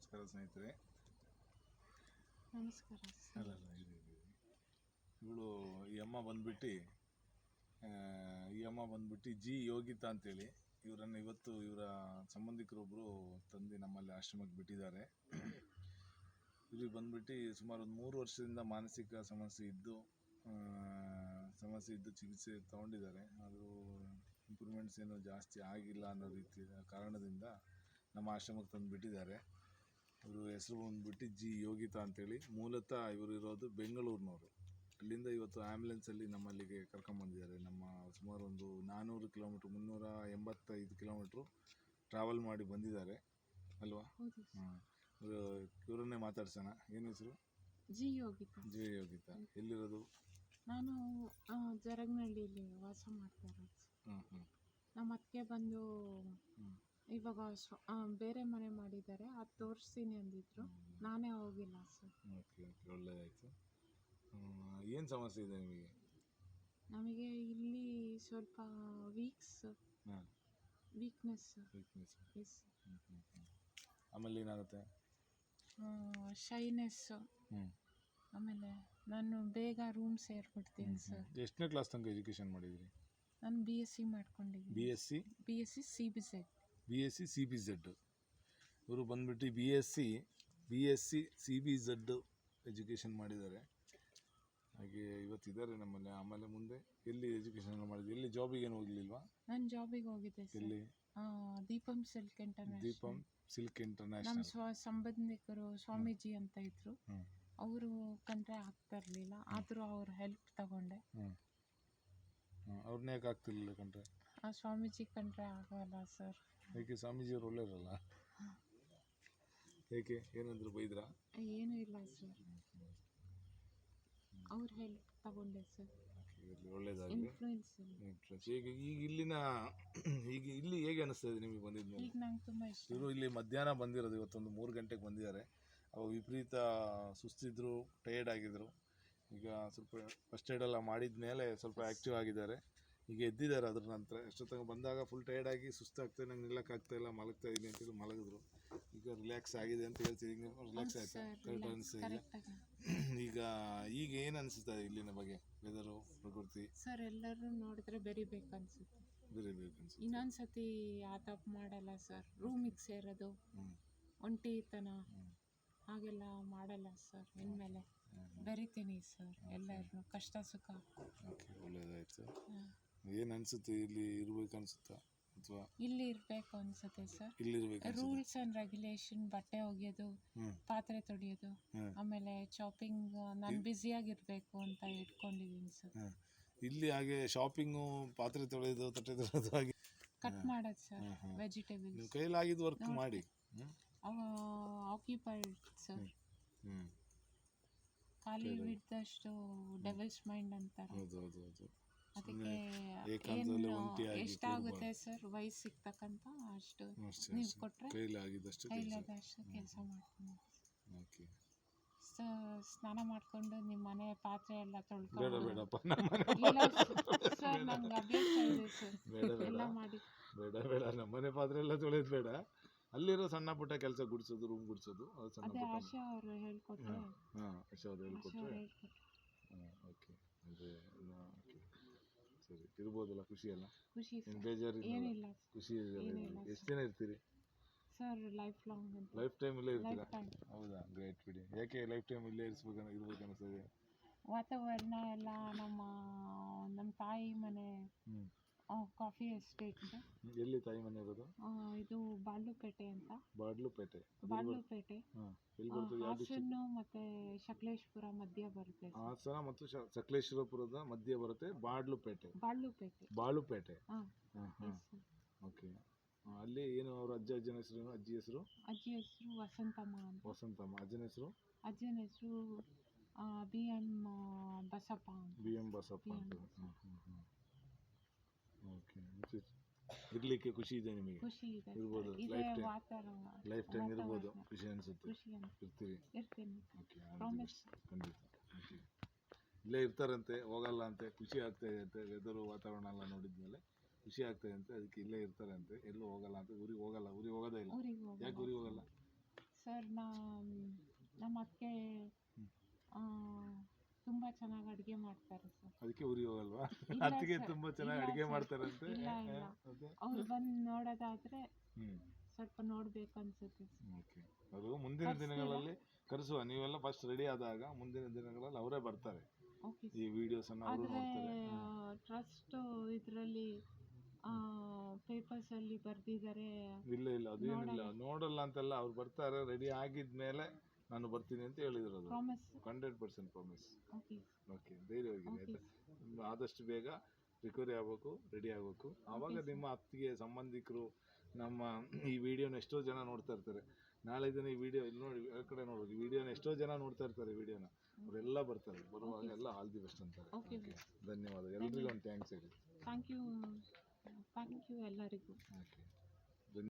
ನಮಸ್ಕಾರ ಸ್ನೇಹಿತರೆ. ನಮಸ್ಕಾರ. ಇವಳು ಈ ಅಮ್ಮ ಬಂದ್ಬಿಟ್ಟು ಜಿ ಯೋಗಿತಾ ಅಂತೇಳಿ. ಇವರನ್ನು ಇವತ್ತು ಇವರ ಸಂಬಂಧಿಕರೊಬ್ಬರು ತಂದು ನಮ್ಮಲ್ಲಿ ಆಶ್ರಮಕ್ಕೆ ಬಿಟ್ಟಿದ್ದಾರೆ. ಇವ್ರಿಗೆ ಬಂದ್ಬಿಟ್ಟು ಸುಮಾರು ಒಂದು 3 ವರ್ಷದಿಂದ ಮಾನಸಿಕ ಸಮಸ್ಯೆ ಇದ್ದು ಚಿಕಿತ್ಸೆ ತೊಗೊಂಡಿದ್ದಾರೆ. ಅದು ಇಂಪ್ರೂವ್ಮೆಂಟ್ಸ್ ಏನೂ ಜಾಸ್ತಿ ಆಗಿಲ್ಲ ಅನ್ನೋ ರೀತಿ ಕಾರಣದಿಂದ ನಮ್ಮ ಆಶ್ರಮಕ್ಕೆ ತಂದು ಬಿಟ್ಟಿದ್ದಾರೆ. ಇವರು ಹೆಸರು ಬಂದ್ಬಿಟ್ಟು ಜಿ ಯೋಗಿತಾ ಅಂತೇಳಿ. ಮೂಲತಃ ಇವರು ಇರೋದು ಬೆಂಗಳೂರಿನವರು. ಅಲ್ಲಿಂದ ಇವತ್ತು ಆ್ಯಂಬುಲೆನ್ಸಲ್ಲಿ ನಮ್ಮಲ್ಲಿಗೆ ಕರ್ಕೊಂಬಂದಿದ್ದಾರೆ. ನಮ್ಮ ಸುಮಾರು ಒಂದು 400 ಕಿಲೋಮೀಟ್ರ್ 385 ಕಿಲೋಮೀಟ್ರು ಟ್ರಾವೆಲ್ ಮಾಡಿ ಬಂದಿದ್ದಾರೆ ಅಲ್ವಾ? ಇವರನ್ನೇ ಮಾತಾಡ್ಸೋಣ. ಏನು ಹೆಸರು? ಜಿ ಯೋಗಿತಾ. ಜಿ ಯೋಗಿತಾ. ಎಲ್ಲಿರೋದು? ನಾನು ಜರಗ್ನಹಳ್ಳಿಯಲ್ಲಿ ವಾಸ ಮಾಡ್ತಾ ಇರೋದು. ನಮ್ಮ ಅತ್ತಿಗೆ ಬಂದು ಇವಾಗ ಬೇರೆ ಮನೆ ಮಾಡಿದ್ದಾರೆ, ಅದು ತೋರಿಸ್ತೀನಿ ಅಂದಿದ್ರು. ನಾನೇ ಹೋಗಿಲ್ಲ ಸರ್. ಓಕೆ, ಒಳ್ಳೆಯದಾಯಿತು. ಏನು ಸಮಸ್ಯೆ ಇದೆ ನಿಮಗೆ? ನಮಗೆ ಇಲ್ಲಿ ಸ್ವಲ್ಪ ವೀಕ್ನೆಸ್. ಎಸ್. ಆಮೇಲೆ ಏನಾಗುತ್ತೆ? ಶೈನೆಸ್ಸು. ಆಮೇಲೆ ನಾನು ಬೇಗ ರೂಮ್ ಸೇರ್ಬಿಡ್ತೀನಿ ಸರ್. ಎಷ್ಟನೇ ಕ್ಲಾಸ್ ತನಕ ಎಜುಕೇಷನ್ ಮಾಡಿದ್ರಿ? ನಾನು BSc ಮಾಡ್ಕೊಂಡಿದ್ದೀನಿ. BSc CBZ. ಇವರು ಬಂದ್ಬಿಟ್ಟು BSc CBZ ಎಜುಕೇಷನ್ ಮಾಡಿದ್ದಾರೆ. ಹಾಗೆ ಇವತ್ತಿದ್ದಾರೆ ನಮ್ಮಲ್ಲಿ. ಆಮೇಲೆ ಮುಂದೆ ಎಲ್ಲಿ ಎಜುಕೇಷನ್ ಮಾಡಿದ್ರಿ? ಎಲ್ಲಿ ಜಾಬಿಗೆ ಏನು ಹೋಗಲಿಲ್ವಾ? ನಾನು ಜಾಬಿಗೆ ಹೋಗಿದ್ದೆ ಸರ್. ಎಲ್ಲಿ? Deepam silk international. ನಮ್ಮ ಸಂಬಂಧಿಕರು ಸ್ವಾಮೀಜಿ ಅಂತ ಇದ್ರು. ಅವರು ಕಂಡ್ರೆ ಆಗ್ತಾ ಇರಲಿಲ್ಲ, ಆದರೂ ಅವ್ರ ಹೆಲ್ಪ್ ತಗೊಂಡೆ. ಅವ್ರನ್ನ ಯಾಕೆ ಆಗ್ತಿರ್ಲಿಲ್ಲ ಕಂಡ್ರೆ? ಆ ಸ್ವಾಮೀಜಿ ಕಂಡ್ರೆ ಆಗಲ್ಲ ಸರ್. ಯಾಕೆ? ಸ್ವಾಮೀಜಿಯವ್ರು ಒಳ್ಳೆಯರಲ್ಲ. ಏಕೆ? ಏನಂದ್ರು? ಬೈದ್ರಾ? ಏನೂ ಇಲ್ಲ ಸರ್, ಅವ್ರ ಹೆಲ್ಪ್ ತಗೊಂಡೆ ಸರ್. ಒಳ್ಳೇದಾಗಲಿ. ಇನ್ಫ್ಲೂಯೆನ್ಸ್. ಈಗ ಇಲ್ಲಿ ಹೇಗೆ ಅನಿಸ್ತಾ ಇದೆ ನಿಮಗೆ ಬಂದಿದ್ಮೇಲೆ? ಈಗ ನಂಗೆ ತುಂಬ ಇಷ್ಟ. ಇವರು ಇಲ್ಲಿ ಮಧ್ಯಾಹ್ನ ಬಂದಿರೋದು, ಇವತ್ತೊಂದು 3 ಗಂಟೆಗೆ ಬಂದಿದ್ದಾರೆ. ಅವಾಗ ವಿಪರೀತ ಸುಸ್ತಿದ್ರು, ಟಯರ್ಡ್ ಆಗಿದ್ರು. ಈಗ ಸ್ವಲ್ಪ ಫಸ್ಟ್ ಏಡ್ ಎಲ್ಲ ಮಾಡಿದ ಮೇಲೆ ಸ್ವಲ್ಪ ಆ್ಯಕ್ಟಿವ್ ಆಗಿದ್ದಾರೆ. ಈಗ ಎದ್ದಿದ್ದಾರೆ. ಅದ್ರ ನಂತರ ಎಷ್ಟೊತ್ತಂಗೆ ಬಂದಾಗ ಫುಲ್ ಟಯರ್ಡ್ ಆಗಿ ಸುಸ್ತಾಗ್ತದೆ, ನಂಗೆ ನಿಲ್ಲಕ್ಕಾಗ್ತಾಯಿಲ್ಲ, ಮಲಗ್ತಾ ಇದ್ದೀನಿ ಅಂತೇಳಿ ಮಲಗಿದ್ರು. ಈಗ ರಿಲ್ಯಾಕ್ಸ್ ಆಗಿದೆ ಅಂತ ಹೇಳ್ತೀವಿ. ಈಗ ರಿಲ್ಯಾಕ್ಸ್ ಆಯಿತಾ? ಕರೆಕ್ಟ್ ಅನಿಸ್ತಿದೆ. ಈಗ ಏನು ಅನಿಸುತ್ತೆ ಇಲ್ಲಿನ ಬಗ್ಗೆ? ವೆದರು, ಪ್ರಕೃತಿ? ಸರ್ ಎಲ್ಲರೂ ನೋಡಿದ್ರೆ ಬೆರಿಬೇಕು ಅನ್ಸುತ್ತೆ. ಇನ್ನೊಂದ್ಸತಿ ಆ ತಪ್ಪು ಮಾಡಲ್ಲ ಸರ್. ರೂಮಿಗೆ ಸೇರೋದು, ಒಂಟಿತನ ಹಾಗೆಲ್ಲ ಮಾಡಲ್ಲ ಸರ್. ಇನ್ಮೇಲೆ ಬೆರಿತೀನಿ ಸರ್ ಎಲ್ಲರೂ, ಕಷ್ಟ ಸುಖ. ಓಕೆ, ಒಳ್ಳೆಯದಾಯಿತು. ಏನು ಅನಿಸುತ್ತೆ? ಇಲ್ಲಿ ಇರ್ಬೇಕು ಅನಿಸುತ್ತಾ ಅಥವಾ ಇಲ್ಲಿ ಇರಬೇಕು ಅನ್ಸುತ್ತೆ ಸರ್. ಇಲ್ಲಿರ್ಬೇಕು? ರೂಲ್ಸ್ ಆ್ಯಂಡ್ ರೆಗ್ಯುಲೇಷನ್, ಬಟ್ಟೆ ಒಗೆಯೋದು, ಪಾತ್ರೆ ತೊಳೆಯೋದು, ಆಮೇಲೆ ಶಾಪಿಂಗ್, ನಾನು ಬ್ಯುಸಿಯಾಗಿರಬೇಕು ಅಂತ ಇಟ್ಕೊಂಡಿದ್ದೀನಿ ಸರ್. ಇಲ್ಲಿ ಹಾಗೆ ಶಾಪಿಂಗು, ಪಾತ್ರೆ ತೊಳೆಯೋದು, ತಟ್ಟೆ ತೊಳೆಯೋದು, ಹಾಗೆ ಕಟ್ ಮಾಡೋದು ಸರ್. ವೆಜಿಟೇಬಲ್ಸ್ ನೀವು ಕೈಲಾಗಿದ್ದು ವರ್ಕ್ ಮಾಡಿ. Occupied sir. ಖಾಲಿ ಬಿದ್ದಷ್ಟು ಡೆವಿಲ್ಸ್ ಮೈಂಡ್ ಅಂತಾರೆ. ಹೌದು. ಅದಕ್ಕೆ ಏನು ಎಷ್ಟಾಗುತ್ತೆ ಸರ್, ವಯಸ್ಸು ಸಿಗ್ತಕ್ಕಂಥ ಅಷ್ಟು ನೀವು ಕೊಟ್ಟರೆ ಕೈಲಾಗಿದ್ದಷ್ಟು ಕೆಲಸ ಮಾಡ್ತೀನಿ. ಓಕೆ. ಸ್ನಾನ ಮಾಡಿಕೊಂಡು ನಿಮ್ಮ ಮನೆ ಪಾತ್ರೆ ಎಲ್ಲ ತೊಳ್ಕೊಂಡು ಬೇಡಪ್ಪ, ಸರ್ ನಂಗೆ ಅಭ್ಯಾಸ ಇದೆ ಸರ್ ಎಲ್ಲ ಮಾಡಿ. ಬೇಡ, ನಮ್ಮನೆ ಪಾತ್ರೆ ಎಲ್ಲ ತೊಳೆಯೋದು ಬೇಡ. ಅಲ್ಲಿರೋ ಸಣ್ಣ ಪುಟ್ಟ ಕೆಲಸ, ಗುಡಿಸೋದು, ರೂಮ್ ಗುಡಿಸೋದು, ಅದು ಸಣ್ಣ ಪುಟ್ಟ. ಆಶಾ ಅವರು ಹೇಳ್ಕೊಟ್ರೆ. ಆಶಾ ಅವ್ರು ಹೇಳ್ಕೊಟ್ರೆ. ಓಕೆ, ಅಂದರೆ ಓಕೆ, ಸರಿ. ಇರ್ಬೋದಲ್ಲ? ಖುಷಿ ಅಲ್ಲ? ಖುಷಿ. ಬೇಜಾರಿಲ್ಲ? ಖುಷಿ ಇದೆಯಲ್ಲ? ಎಷ್ಟು ದಿನ ಇರ್ತೀರಿ sir? Life long. Life time ಇಲ್ಲೇ ಇರ್ತೀರಾ? ಹೌದಾ, ಗ್ರೇಟ್ ಬಿಡಿ. ಯಾಕೆ ಲೈಫ್ ಟೈಮ್ ಇಲ್ಲೇ ಇರ್ಬೇಕು ಅನಿಸ್ತದೆ? ವಾತಾವರಣ ಎಲ್ಲ ನಮ್ಮ ತಾಯಿ ಮನೆ ಕಾಫಿ ಎಸ್ಟೇಟ್. ಎಲ್ಲಿ ತಾಯಿ ಮನೆ ಇರೋದು? ಇದು ಬಾಡ್ಲುಪೇಟೆ ಅಂತ. ಬಾಡ್ಲುಪೇಟೆ. ಹಾಸನ ಮತ್ತೆ ಸಕಲೇಶಪುರ ಮಧ್ಯ ಬರುತ್ತೆ. ಹಾಸನ ಮತ್ತು ಸಕಲೇಶಪುರದ ಮಧ್ಯ ಬರುತ್ತೆ ಬಾಡ್ಲುಪೇಟೆ. ಬಾಳುಪೇಟೆ. ಓಕೆ. ಅಲ್ಲಿ ಏನು ಅವ್ರ ಅಜ್ಜನ ಹೆಸರು? ಅಜ್ಜಿ ಹೆಸರು ವಸಂತಮ್ಮ ಅಂತ. ವಸಂತಮ್ಮ. ಅಜ್ಜನ ಹೆಸರು BM ಬಸಪ್ಪ ಅಂತ. ಓಕೆ. ಇರ್ಲಿಕ್ಕೆ ಖುಷಿ ಇದೆ ನಿಮಗೆ? ಖುಷಿ ಇದೆ. ಇರ್ಬೋದು. ಲೈಫ್ ಟೈಮ್ ಇರ್ಬೋದು. ಖುಷಿ ಅನಿಸುತ್ತೆ? ಇರ್ತೀನಿ. ಓಕೆ, ಖಂಡಿತ. ಓಕೆ, ಇಲ್ಲೇ ಇರ್ತಾರಂತೆ, ಹೋಗಲ್ಲ ಅಂತೆ. ಖುಷಿ ಆಗ್ತಾಯಿದೆ ಅಂತೆ. ವೆದರು, ವಾತಾವರಣ ಎಲ್ಲ ನೋಡಿದ್ಮೇಲೆ ಖುಷಿ ಆಗ್ತಾಯಿದೆ ಅಂತೆ. ಅದಕ್ಕೆ ಇಲ್ಲೇ ಇರ್ತಾರೆ ಅಂತೆ, ಎಲ್ಲೂ ಹೋಗಲ್ಲ ಅಂತ. ಊರಿಗೆ ಹೋಗೋದೇ ಇಲ್ಲ. ಯಾಕೆ ಊರಿಗೆ ಹೋಗಲ್ಲ? ಸರ್ ನಮ್ಮ ಅತ್ತೆ ತುಂಬ ಚೆನ್ನಾಗಿ ಅಡುಗೆ ಮಾಡ್ತಾರೆ ಸರ್. ಅದಕ್ಕೆ ಊರಿಗೆ ಹೋಗಲ್ವಾ? ಇಲ್ಲ ಅತ್ತಿಗೆ ಸರ್, ತುಂಬಾ ಚೆನ್ನಾಗಿ ಇಲ್ಲ ಅಡುಗೆ ಸರ್, ಮಾಡ್ತಾರಂತೆ. ಇಲ್ಲ ಇಲ್ಲ, ಮತ್ತೆ ಅವ್ರು ಬಂದು ನೋಡೋದಾದ್ರೆ ಹ್ಮ್ ಸ್ವಲ್ಪ ನೋಡ್ಬೇಕು ಅನ್ಸುತ್ತೆ ಸರ್. ಓಕೆ. ಅದು ಮುಂದಿನ ದಿನಗಳಲ್ಲಿ ಕರೆಸುವ. ನೀವೆಲ್ಲ ಫಸ್ಟ್ ರೆಡಿ ಆದಾಗ ಮುಂದಿನ ದಿನಗಳಲ್ಲಿ ಅವರೇ ಬರ್ತಾರೆ, ಓಕೆ ಈ ವಿಡಿಯೋಸ್ ಅನ್ನು ಅವರು ಆದರೆ ನೋಡ್ತಾರೆ. ಟ್ರಸ್ಟ್ ಇದರಲ್ಲಿ ಪೇಪರ್ಸಲ್ಲಿ ಬರೆದಿದ್ದಾರೆ. ಇಲ್ಲ ಇಲ್ಲ, ಅದೇನಿಲ್ಲ, ನೋಡಲ್ಲ ಅಂತೆಲ್ಲ. ಅವ್ರು ಬರ್ತಾರೆ, ರೆಡಿ ಆಗಿದ್ಮೇಲೆ ನಾನು ಬರ್ತೀನಿ ಅಂತ ಹೇಳಿದ್ರು. ಅದು ಪ್ರಾಮಿಸ್. 100% ಪ್ರಾಮಿಸ್. ಓಕೆ ಓಕೆ, ಧೈರ್ಯವಾಗಿರಿ ಆಯ್ತಾ. ಆದಷ್ಟು ಬೇಗ ರಿಕವರಿ ಆಗಬೇಕು, ರೆಡಿ ಆಗಬೇಕು. ಆವಾಗ ನಿಮ್ಮ ಅತ್ತಿಗೆ ಸಂಬಂಧಿಕರು ನಮ್ಮ ಈ ವಿಡಿಯೋನ ಎಷ್ಟೋ ಜನ ನೋಡ್ತಾ ಇರ್ತಾರೆ. ನಾಳೆ ದಿನ ಈ ವಿಡಿಯೋ ಇಲ್ಲಿ ನೋಡಿ, ಆ ಕಡೆ ನೋಡ್ಬೇಕು, ಈ ವಿಡಿಯೋನ ಎಷ್ಟೋ ಜನ ನೋಡ್ತಾ ಇರ್ತಾರೆ. ಈ ವಿಡಿಯೋನ ಅವರೆಲ್ಲ ಬರ್ತಾರೆ. ಬರುವಾಗ ಎಲ್ಲ ಆಲ್ ದಿ ಬೆಸ್ಟ್ ಅಂತಾರೆ. ಓಕೆ, ಧನ್ಯವಾದ. ಎಲ್ರಿಗೂ ಒಂದು ಥ್ಯಾಂಕ್ಸ್ ಹೇಳಿ. ಥ್ಯಾಂಕ್ ಯು ಎಲ್ಲರಿಗೂ. ಓಕೆ.